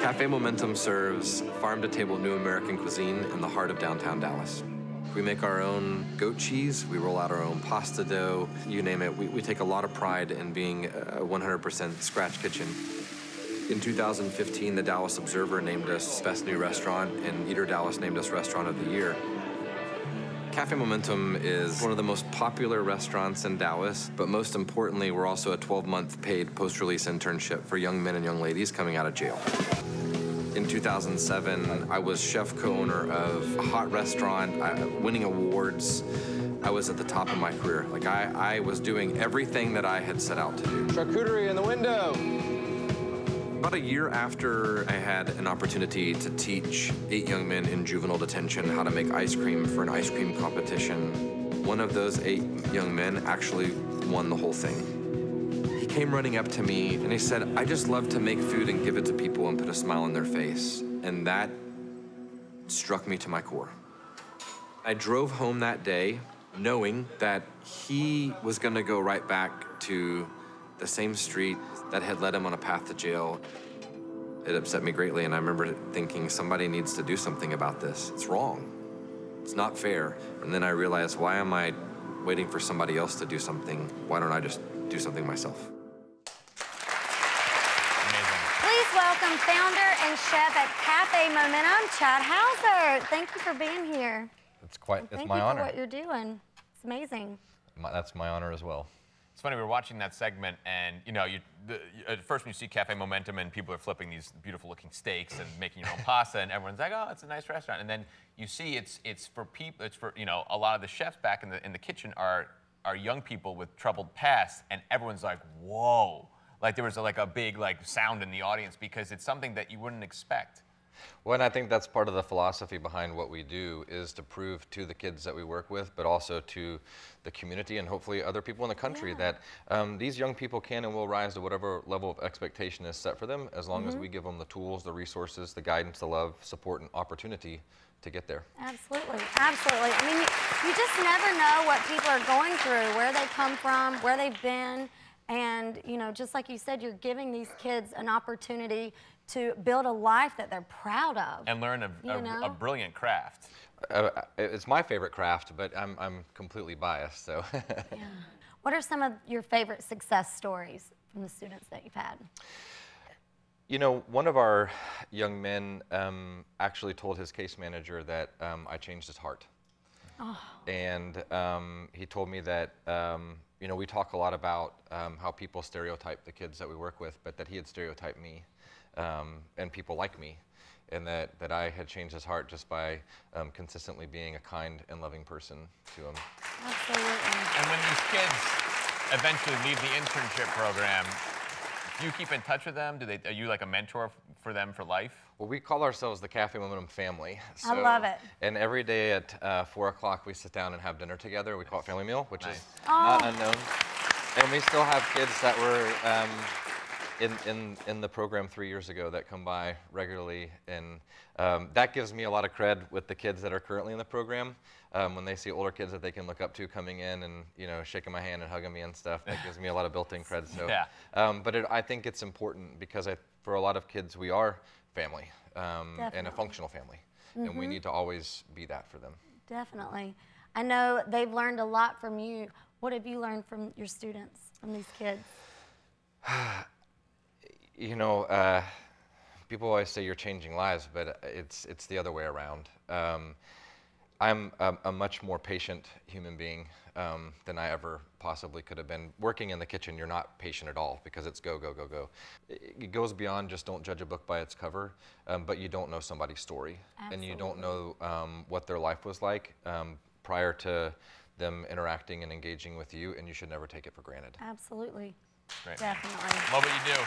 Café Momentum serves farm-to-table new American cuisine in the heart of downtown Dallas. We make our own goat cheese, we roll out our own pasta dough, you name it. We take a lot of pride in being a 100% scratch kitchen. In 2015, the Dallas Observer named us Best New Restaurant, and Eater Dallas named us Restaurant of the Year. Café Momentum is one of the most popular restaurants in Dallas, but most importantly, we're also a 12-month paid post-release internship for young men and young ladies coming out of jail. In 2007, I was chef co-owner of a hot restaurant, winning awards. I was at the top of my career. Like, I was doing everything that I had set out to do. Charcuterie in the window. About a year after I had an opportunity to teach 8 young men in juvenile detention how to make ice cream for an ice cream competition, one of those 8 young men actually won the whole thing. He came running up to me and he said, "I just love to make food and give it to people and put a smile on their face." And that struck me to my core. I drove home that day knowing that he was gonna go right back to the same street that had led him on a path to jail. It upset me greatly, and I remember thinking, somebody needs to do something about this. It's wrong. It's not fair. And then I realized, why am I waiting for somebody else to do something? Why don't I just do something myself? Amazing. Please welcome founder and chef at Café Momentum, Chad Hauser. Thank you for being here. It's my honor. Thank you for what you're doing. It's amazing. That's my honor as well. It's funny, we were watching that segment, and you know, at first when you see Café Momentum and people are flipping these beautiful-looking steaks and making your own pasta, and everyone's like, "Oh, it's a nice restaurant." And then you see it's for people. It's for, you know, a lot of the chefs back in the kitchen are young people with troubled pasts, and everyone's like, "Whoa!" Like there was like a big sound in the audience because it's something that you wouldn't expect. Well, and I think that's part of the philosophy behind what we do, is to prove to the kids that we work with, but also to the community and hopefully other people in the country that these young people can and will rise to whatever level of expectation is set for them, as long as we give them the tools, the resources, the guidance, the love, support, and opportunity to get there. Absolutely, absolutely. I mean, you just never know what people are going through, where they come from, where they've been, and you know, just like you said, you're giving these kids an opportunity to build a life that they're proud of. And learn a brilliant craft. It's my favorite craft, but I'm completely biased, so. Yeah. What are some of your favorite success stories from the students that you've had? You know, one of our young men actually told his case manager that I changed his heart. Oh. And he told me that, you know, we talk a lot about how people stereotype the kids that we work with, but that he had stereotyped me. And people like me, and that I had changed his heart just by consistently being a kind and loving person to him. Absolutely. And when these kids eventually leave the internship program, do you keep in touch with them? Are you like a mentor for them for life? Well, we call ourselves the Café Momentum family. So, I love it. And every day at 4 o'clock we sit down and have dinner together. We call it family meal, which is Oh. not unknown. And we still have kids that were in the program 3 years ago that come by regularly, and that gives me a lot of cred with the kids that are currently in the program. When they see older kids that they can look up to coming in and, you know, shaking my hand and hugging me and stuff, that gives me a lot of built-in cred. So, yeah. But I think it's important because for a lot of kids we are family, and a functional family, and we need to always be that for them. Definitely. I know they've learned a lot from you. What have you learned from your students, from these kids? You know, people always say you're changing lives, but it's the other way around. I'm a much more patient human being than I ever possibly could have been. Working in the kitchen, you're not patient at all because it's go, go, go, go. It goes beyond just don't judge a book by its cover, but you don't know somebody's story. Absolutely. And you don't know what their life was like prior to them interacting and engaging with you, and you should never take it for granted. Absolutely. Great. Definitely. Love what you do.